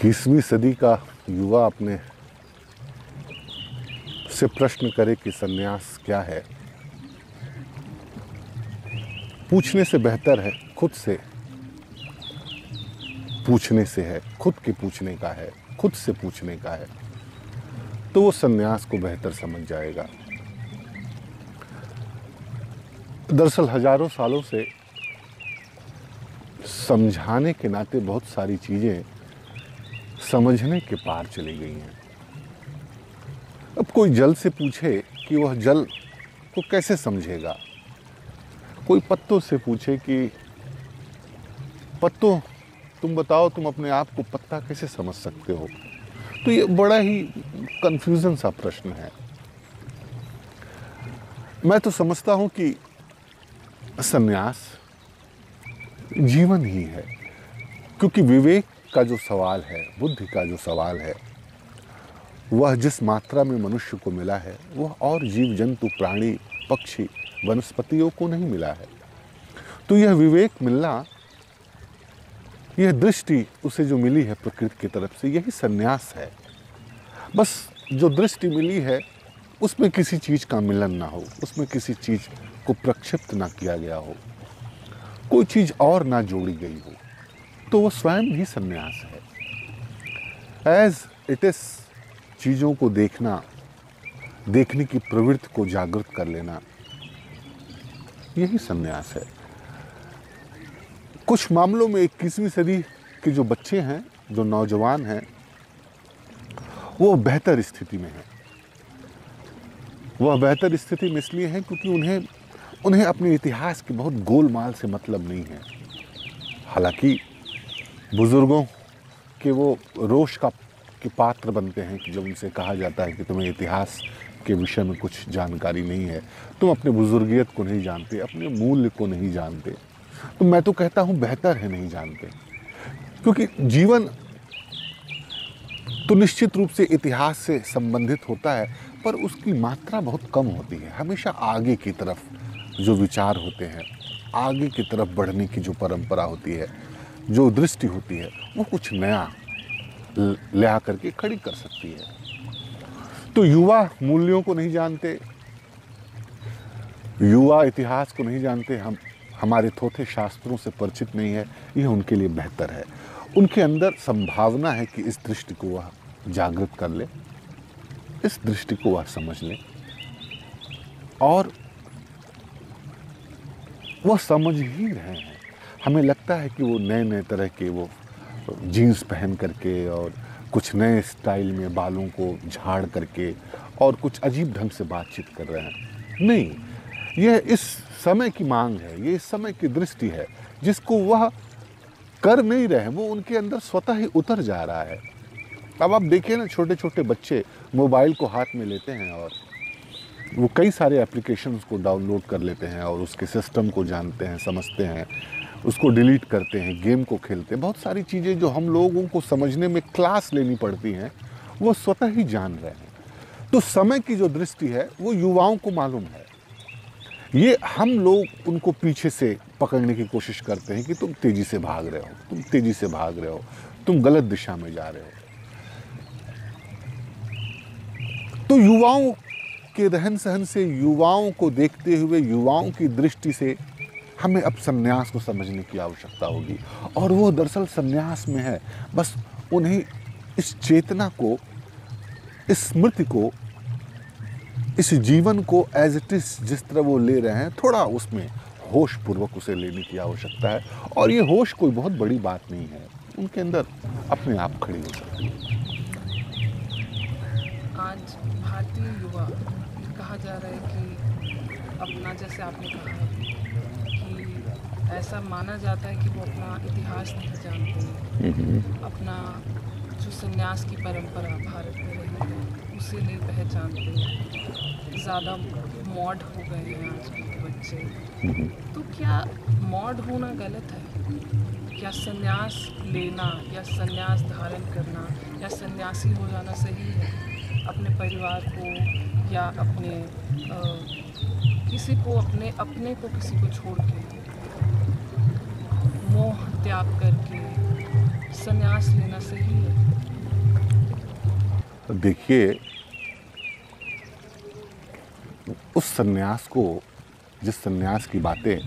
21वीं सदी का युवा अपने से प्रश्न करे कि सन्यास क्या है, पूछने से बेहतर है खुद से पूछने से है, खुद के पूछने का है, खुद से पूछने का है, तो वो सन्यास को बेहतर समझ जाएगा। दरअसल हजारों सालों से समझाने के नाते बहुत सारी चीजें समझने के पार चली गई हैं। अब कोई जल से पूछे कि वह जल को कैसे समझेगा, कोई पत्तों से पूछे कि पत्तों तुम बताओ, तुम अपने आप को पत्ता कैसे समझ सकते हो, तो ये बड़ा ही कंफ्यूजन सा प्रश्न है। मैं तो समझता हूं कि सन्यास जीवन ही है, क्योंकि विवेक का जो सवाल है, बुद्धि का जो सवाल है, वह जिस मात्रा में मनुष्य को मिला है वह और जीव जंतु, प्राणी, पक्षी, वनस्पतियों को नहीं मिला है। तो यह विवेक मिलना, यह दृष्टि उसे जो मिली है प्रकृति की तरफ से, यही सन्यास है। बस जो दृष्टि मिली है उसमें किसी चीज का मिलन ना हो, उसमें किसी चीज को प्रक्षिप्त ना किया गया हो, कोई चीज और ना जोड़ी गई हो, तो वह स्वयं ही सन्यास है। एज इट इज चीजों को देखना, देखने की प्रवृत्ति को जागृत कर लेना, यही सन्यास है। कुछ मामलों में 21वीं सदी के जो बच्चे हैं, जो नौजवान हैं, वो बेहतर स्थिति में हैं। वह बेहतर स्थिति में इसलिए है क्योंकि उन्हें अपने इतिहास के बहुत गोलमाल से मतलब नहीं है। हालांकि बुजुर्गों के वो रोष के पात्र बनते हैं कि जब उनसे कहा जाता है कि तुम्हें इतिहास के विषय में कुछ जानकारी नहीं है, तुम अपने बुजुर्गियत को नहीं जानते, अपने मूल्य को नहीं जानते, तो मैं तो कहता हूं बेहतर है नहीं जानते। क्योंकि जीवन तो निश्चित रूप से इतिहास से संबंधित होता है, पर उसकी मात्रा बहुत कम होती है। हमेशा आगे की तरफ जो विचार होते हैं, आगे की तरफ बढ़ने की जो परंपरा होती है, जो दृष्टि होती है, वो कुछ नया ले आकर के खड़ी कर सकती है। तो युवा मूल्यों को नहीं जानते, युवा इतिहास को नहीं जानते, हमारे थोथे शास्त्रों से परिचित नहीं है, यह उनके लिए बेहतर है। उनके अंदर संभावना है कि इस दृष्टि को वह जागृत कर ले, इस दृष्टि को वह समझ ले, और वह समझ ही रहे हैं। हमें लगता है कि वो नए नए तरह के वो जीन्स पहन करके और कुछ नए स्टाइल में बालों को झाड़ करके और कुछ अजीब ढंग से बातचीत कर रहे हैं। नहीं, यह इस समय की मांग है, ये इस समय की दृष्टि है, जिसको वह कर नहीं रहे, वो उनके अंदर स्वतः ही उतर जा रहा है। अब आप देखिए ना, छोटे छोटे बच्चे मोबाइल को हाथ में लेते हैं और वो कई सारे एप्लीकेशंस को डाउनलोड कर लेते हैं और उसके सिस्टम को जानते हैं, समझते हैं, उसको डिलीट करते हैं, गेम को खेलते हैं। बहुत सारी चीज़ें जो हम लोगों को समझने में क्लास लेनी पड़ती हैं, वो स्वतः ही जान रहे हैं। तो समय की जो दृष्टि है वो युवाओं को मालूम है। ये हम लोग उनको पीछे से पकड़ने की कोशिश करते हैं कि तुम तेजी से भाग रहे हो, तुम तेजी से भाग रहे हो, तुम गलत दिशा में जा रहे हो। तो युवाओं के रहन सहन से, युवाओं को देखते हुए, युवाओं की दृष्टि से हमें अब सन्यास को समझने की आवश्यकता होगी। और वो दरअसल सन्यास में है। बस उन्हें इस चेतना को, इस स्मृति को, इस जीवन को एज इट इज जिस तरह वो ले रहे हैं, थोड़ा उसमें होश पूर्वक उसे लेने की आवश्यकता है। और ये होश कोई बहुत बड़ी बात नहीं है, उनके अंदर अपने आप खड़ी हो सकती है। आज भारतीय युवा, कहा जा रहा है कि अपना, जैसे आपने कहा कि ऐसा माना जाता है कि वो अपना इतिहास नहीं जानते, अपना जो संन्यास की परंपरा भारत में रही है उसे नहीं पहचानते, ज़्यादा मॉड हो गए हैं आजकल के बच्चे। तो क्या मॉड होना गलत है? क्या संन्यास लेना या संन्यास धारण करना या सन्यासी हो जाना सही है? अपने परिवार को या अपने किसी को, अपने को किसी को छोड़ के, मोह त्याग करके संन्यास लेना सही है? देखिए, उस सन्यास को, जिस सन्यास की बातें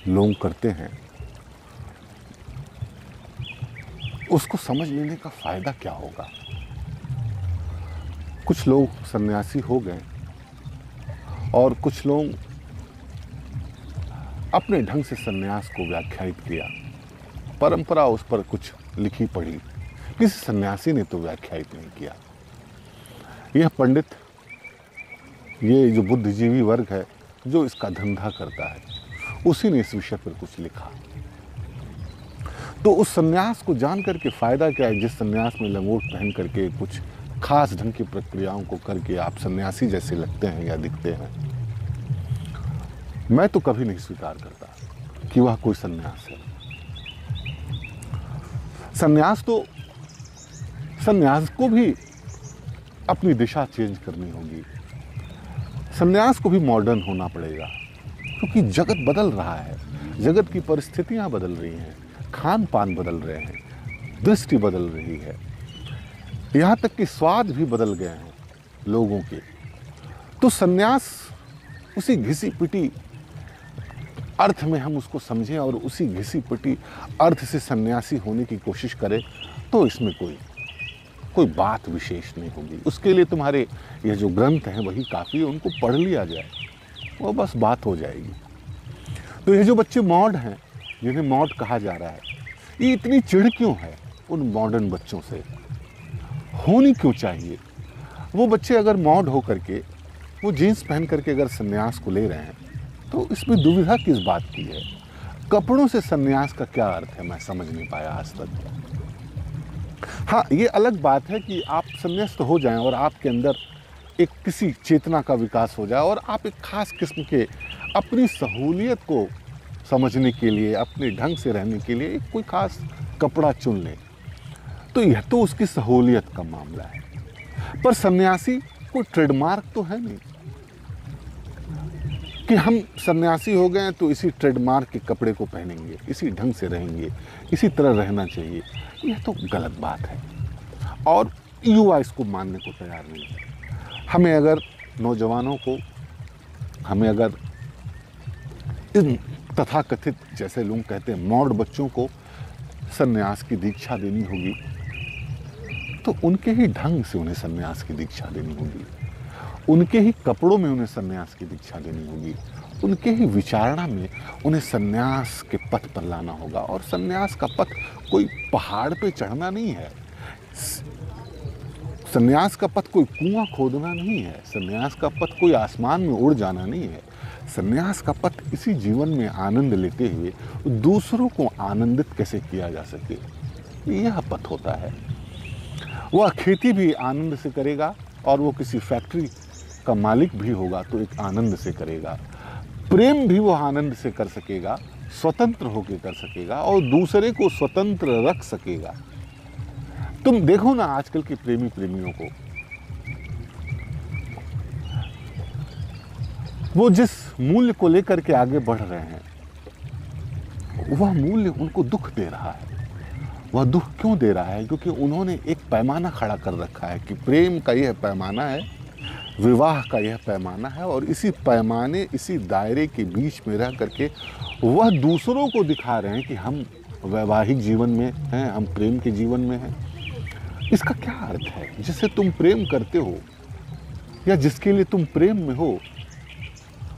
लोग करते हैं, उसको समझ लेने का फायदा क्या होगा। कुछ लोग सन्यासी हो गए और कुछ लोग अपने ढंग से सन्यास को व्याख्यायित किया, परंपरा उस पर कुछ लिखी पढ़ी, किसी सन्यासी ने तो व्याख्यायित नहीं किया। यह पंडित, ये जो बुद्धिजीवी वर्ग है जो इसका धंधा करता है, उसी ने इस विषय पर कुछ लिखा। तो उस सन्यास को जान करके फायदा क्या है, जिस सन्यास में लंगोट पहन करके कुछ खास ढंग की प्रक्रियाओं को करके आप सन्यासी जैसे लगते हैं या दिखते हैं। मैं तो कभी नहीं स्वीकार करता कि वह कोई सन्यास है। सन्यास को भी अपनी दिशा चेंज करनी होगी, सन्यास को भी मॉडर्न होना पड़ेगा, क्योंकि जगत बदल रहा है, जगत की परिस्थितियां बदल रही हैं, खान पान बदल रहे हैं, दृष्टि बदल रही है, यहाँ तक कि स्वाद भी बदल गए हैं लोगों के। तो सन्यास उसी घिसी पिटी अर्थ में हम उसको समझें और उसी घिसी पिटी अर्थ से सन्यासी होने की कोशिश करें, तो इसमें कोई बात विशेष नहीं होगी। उसके लिए तुम्हारे ये जो ग्रंथ हैं वही काफ़ी है, उनको पढ़ लिया जाए, वो बस बात हो जाएगी। तो ये जो बच्चे मॉड हैं, जिन्हें मॉड कहा जा रहा है, ये इतनी चिढ़ क्यों है उन मॉडर्न बच्चों से? होनी क्यों चाहिए? वो बच्चे अगर मॉड हो करके, वो जीन्स पहन करके अगर सन्यास को ले रहे हैं, तो इसमें दुविधा किस बात की है? कपड़ों से सन्यास का क्या अर्थ है, मैं समझ नहीं पाया आज तक। हाँ, ये अलग बात है कि आप संन्यास्त हो जाएं और आपके अंदर एक किसी चेतना का विकास हो जाए और आप एक खास किस्म के अपनी सहूलियत को समझने के लिए, अपने ढंग से रहने के लिए कोई खास कपड़ा चुन लें, तो यह तो उसकी सहूलियत का मामला है। पर सन्यासी कोई ट्रेडमार्क तो है नहीं कि हम सन्यासी हो गए तो इसी ट्रेडमार्क के कपड़े को पहनेंगे, इसी ढंग से रहेंगे, इसी तरह रहना चाहिए। यह तो गलत बात है और युवा इसको मानने को तैयार नहीं है। हमें अगर नौजवानों को, हमें अगर इन तथाकथित, जैसे लोग कहते हैं, मॉड बच्चों को सन्यास की दीक्षा देनी होगी, तो उनके ही ढंग से उन्हें सन्यास की दीक्षा देनी होगी, उनके ही कपड़ों में उन्हें सन्यास की दीक्षा देनी होगी, उनके ही विचारणा में उन्हें सन्यास के पथ पर लाना होगा। और सन्यास का पथ कोई पहाड़ पे चढ़ना नहीं है, सन्यास का पथ कोई कुआं खोदना नहीं है, सन्यास का पथ कोई आसमान में उड़ जाना नहीं है। सन्यास का पथ इसी जीवन में आनंद लेते हुए दूसरों को आनंदित कैसे किया जा सके, यह पथ होता है। वह खेती भी आनंद से करेगा और वो किसी फैक्ट्री का मालिक भी होगा तो एक आनंद से करेगा। प्रेम भी वो आनंद से कर सकेगा, स्वतंत्र होकर कर सकेगा और दूसरे को स्वतंत्र रख सकेगा। तुम देखो ना आजकल के प्रेमियों को, वो जिस मूल्य को लेकर के आगे बढ़ रहे हैं, वह मूल्य उनको दुख दे रहा है। वह दुख क्यों दे रहा है? क्योंकि उन्होंने एक पैमाना खड़ा कर रखा है कि प्रेम का यह पैमाना है, विवाह का यह पैमाना है, और इसी पैमाने, इसी दायरे के बीच में रह करके वह दूसरों को दिखा रहे हैं कि हम वैवाहिक जीवन में हैं, हम प्रेम के जीवन में हैं। इसका क्या अर्थ है? जिससे तुम प्रेम करते हो या जिसके लिए तुम प्रेम में हो,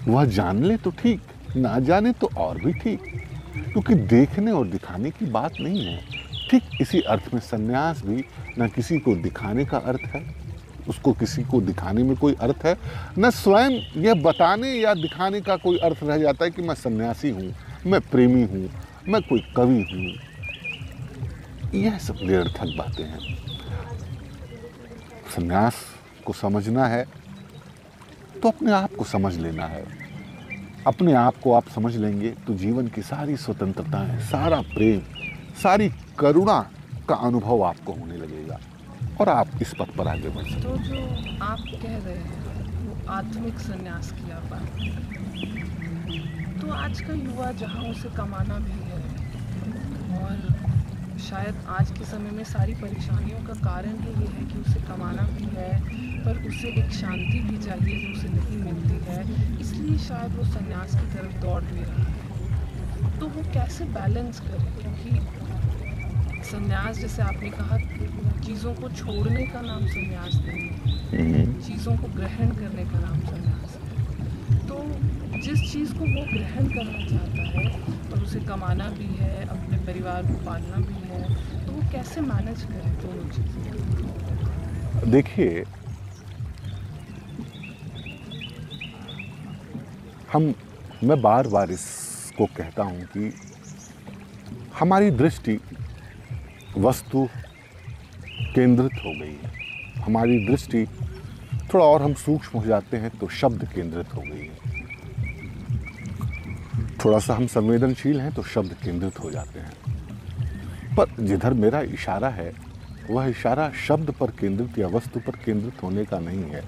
वह जान ले तो ठीक, ना जाने तो और भी ठीक, क्योंकि देखने और दिखाने की बात नहीं है। ठीक इसी अर्थ में सन्यास भी न किसी को दिखाने का अर्थ है, उसको किसी को दिखाने में कोई अर्थ है, न स्वयं यह बताने या दिखाने का कोई अर्थ रह जाता है कि मैं सन्यासी हूँ, मैं प्रेमी हूँ, मैं कोई कवि हूँ। यह सब निरर्थक बातें हैं। सन्यास को समझना है तो अपने आप को समझ लेना है। अपने आप को आप समझ लेंगे तो जीवन की सारी स्वतंत्रताएं, सारा प्रेम, सारी करुणा का अनुभव आपको होने लगेगा और आप इस पथ पर आगे बढ़ सकते। तो जो आप कह रहे हैं वो आत्मिक संन्यास की आप बात, तो आज का युवा जहाँ उसे कमाना भी है और शायद आज के समय में सारी परेशानियों का कारण ही ये है कि उसे कमाना भी है, पर उसे एक शांति भी चाहिए जो उसे नहीं मिलती है, इसलिए शायद वो संन्यास की तरफ दौड़ भी रहा है। तो वो कैसे बैलेंस करे, क्योंकि संन्यास, जैसे आपने कहा, चीज़ों को छोड़ने का नाम संन्यास नहीं है, चीज़ों को ग्रहण करने का नाम संन्यास है। तो जिस चीज़ को वो ग्रहण करना चाहता है और उसे कमाना भी है, अपने परिवार को पालना भी है, तो वो कैसे मैनेज करे दोनों चीज़ें? देखिए, मैं बार बार इसको कहता हूँ कि हमारी दृष्टि वस्तु केंद्रित हो गई है। हमारी दृष्टि थोड़ा और हम सूक्ष्म हो जाते हैं तो शब्द केंद्रित हो गई है। थोड़ा सा हम संवेदनशील हैं तो शब्द केंद्रित हो जाते हैं। पर जिधर मेरा इशारा है वह इशारा शब्द पर केंद्रित या वस्तु पर केंद्रित होने का नहीं है।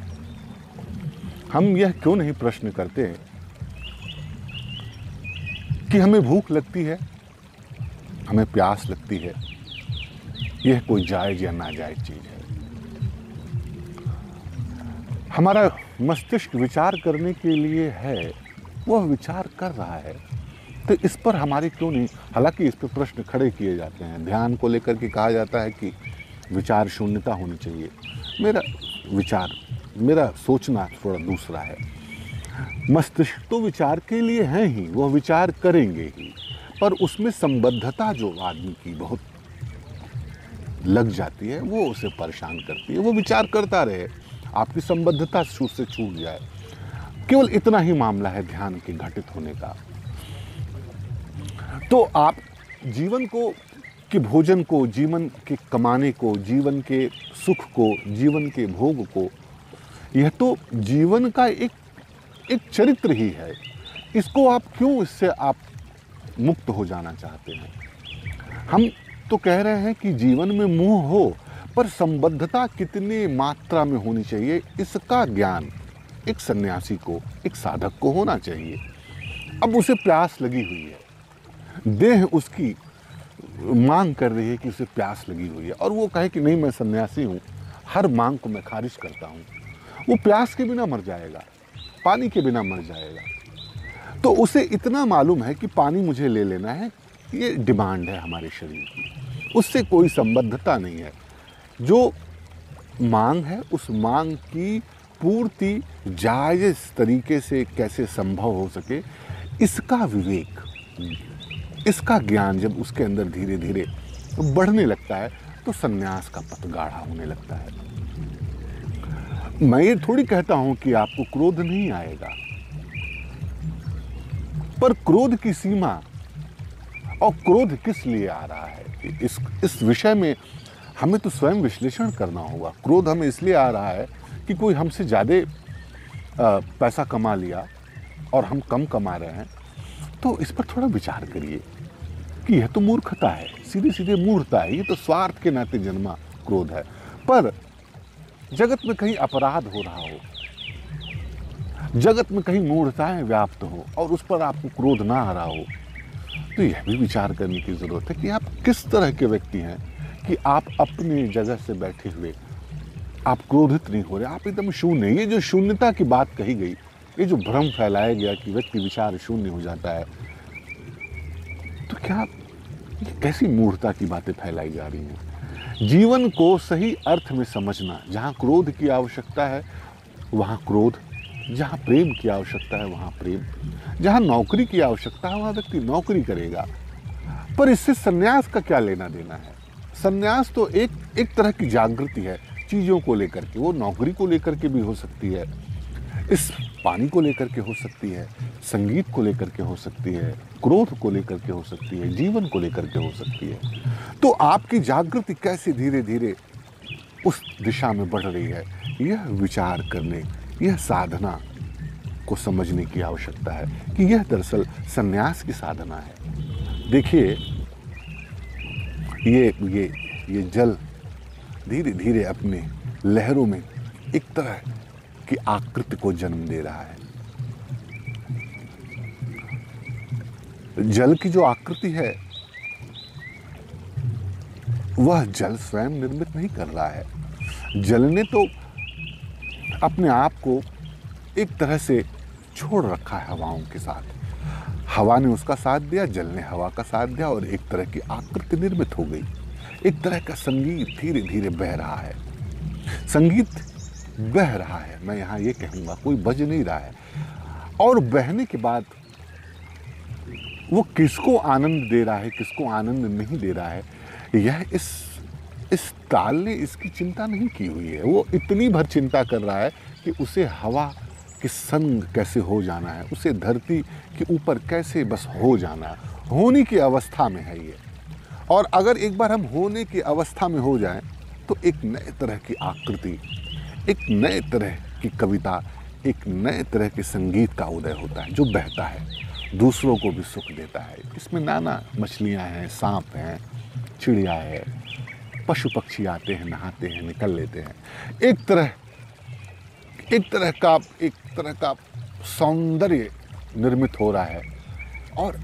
हम यह क्यों नहीं प्रश्न करते हैं कि हमें भूख लगती है, हमें प्यास लगती है, यह कोई जायज या नाजायज चीज है। हमारा मस्तिष्क विचार करने के लिए है, वह विचार कर रहा है, तो इस पर हमारे क्यों नहीं, हालांकि इस पर प्रश्न खड़े किए जाते हैं। ध्यान को लेकर के कहा जाता है कि विचार शून्यता होनी चाहिए। मेरा सोचना थोड़ा दूसरा है। मस्तिष्क तो विचार के लिए है ही, वह विचार करेंगे ही, पर उसमें संबद्धता जो आदमी की बहुत लग जाती है वो उसे परेशान करती है। वो विचार करता रहे, आपकी संबद्धता से छूट जाए, केवल इतना ही मामला है ध्यान के घटित होने का। तो आप जीवन को, कि भोजन को, जीवन के कमाने को, जीवन के सुख को, जीवन के भोग को, यह तो जीवन का एक चरित्र ही है। इसको आप क्यों, इससे आप मुक्त हो जाना चाहते हैं? हम तो कह रहे हैं कि जीवन में मोह हो, पर संबद्धता कितनी मात्रा में होनी चाहिए, इसका ज्ञान एक सन्यासी को, एक साधक को होना चाहिए। अब उसे प्यास लगी हुई है, देह उसकी मांग कर रही है कि उसे प्यास लगी हुई है, और वो कहे कि नहीं मैं सन्यासी हूँ, हर मांग को मैं खारिज करता हूँ, वो प्यास के बिना मर जाएगा, पानी के बिना मर जाएगा। तो उसे इतना मालूम है कि पानी मुझे ले लेना है, ये डिमांड है हमारे शरीर की, उससे कोई संबद्धता नहीं है। जो मांग है उस मांग की पूर्ति जायज तरीके से कैसे संभव हो सके, इसका विवेक, इसका ज्ञान जब उसके अंदर धीरे धीरे बढ़ने लगता है तो सन्यास का पथ गाढ़ा होने लगता है। मैं ये थोड़ी कहता हूं कि आपको क्रोध नहीं आएगा, पर क्रोध की सीमा और क्रोध किस लिए आ रहा है, इस विषय में हमें तो स्वयं विश्लेषण करना होगा। क्रोध हमें इसलिए आ रहा है कि कोई हमसे ज़्यादा पैसा कमा लिया और हम कम कमा रहे हैं, तो इस पर थोड़ा विचार करिए कि यह तो मूर्खता है, सीधे सीधे मूर्खता है, ये तो स्वार्थ के नाते जन्मा क्रोध है। पर जगत में कहीं अपराध हो रहा हो, जगत में कहीं मूर्खताएं व्याप्त हो और उस पर आपको क्रोध ना आ रहा हो, तो यह भी विचार करने की जरूरत है कि आप किस तरह के व्यक्ति हैं कि आप अपनी जगह से बैठे हुए आप क्रोधित नहीं हो रहे, आप एकदम शून्य। ये जो शून्यता की बात कही गई, ये जो भ्रम फैलाया गया कि व्यक्ति विचार शून्य हो जाता है, तो क्या ये कैसी मूर्खता की बातें फैलाई जा रही हैं? जीवन को सही अर्थ में समझना, जहाँ क्रोध की आवश्यकता है वहाँ क्रोध, जहाँ प्रेम की आवश्यकता है वहाँ प्रेम, जहाँ नौकरी की आवश्यकता है वहाँ व्यक्ति नौकरी करेगा। पर इससे सन्यास का क्या लेना देना है? सन्यास तो एक तरह की जागृति है चीज़ों को लेकर के, वो नौकरी को लेकर के भी हो सकती है, इस पानी को लेकर के हो सकती है, संगीत को लेकर के हो सकती है, क्रोध को लेकर के हो सकती है, जीवन को लेकर के हो सकती है। तो आपकी जागृति कैसे धीरे धीरे उस दिशा में बढ़ रही है, यह विचार करने, यह साधना को समझने की आवश्यकता है कि यह दरअसल सन्यास की साधना है। देखिए, ये जल धीरे धीरे अपने लहरों में एक तरह की आकृति को जन्म दे रहा है। जल की जो आकृति है वह जल स्वयं निर्मित नहीं कर रहा है। जल ने तो अपने आप को एक तरह से छोड़ रखा है हवाओं के साथ। हवा ने उसका साथ दिया, जल ने हवा का साथ दिया और एक तरह की आकृति निर्मित हो गई। एक तरह का संगीत धीरे धीरे बह रहा है। संगीत बह रहा है, मैं यहाँ ये कहूँगा, कोई बज नहीं रहा है। और बहने के बाद वो किसको आनंद दे रहा है, किसको आनंद नहीं दे रहा है, यह इस ताल ने इसकी चिंता नहीं की हुई है। वो इतनी भर चिंता कर रहा है कि उसे हवा के संग कैसे हो जाना है, उसे धरती के ऊपर कैसे बस हो जाना है। होने की अवस्था में है ये। और अगर एक बार हम होने की अवस्था में हो जाएं तो एक नए तरह की आकृति, एक नए तरह की कविता, एक नए तरह के संगीत का उदय होता है जो बहता है, दूसरों को भी सुख देता है। इसमें नाना मछलियाँ हैं, सांप हैं, चिड़िया है, पशु पक्षी आते हैं, नहाते हैं, निकल लेते हैं। एक तरह का सौंदर्य निर्मित हो रहा है और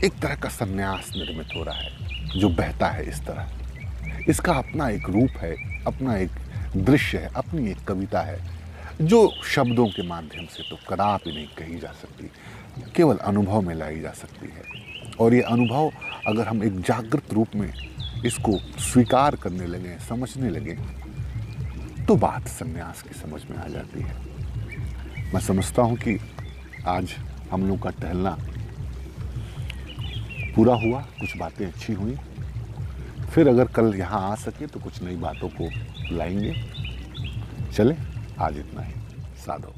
एक तरह का संन्यास निर्मित हो रहा है जो बहता है इस तरह। इसका अपना एक रूप है, अपना एक दृश्य है, अपनी एक कविता है जो शब्दों के माध्यम से तो कदापि नहीं कही जा सकती, केवल अनुभव में लाई जा सकती है। और ये अनुभव अगर हम एक जागृत रूप में इसको स्वीकार करने लगे, समझने लगे, तो बात संन्यास की समझ में आ जाती है। मैं समझता हूँ कि आज हम लोग का टहलना पूरा हुआ, कुछ बातें अच्छी हुई। फिर अगर कल यहाँ आ सके तो कुछ नई बातों को लाएंगे। चले, आज इतना ही। साधो।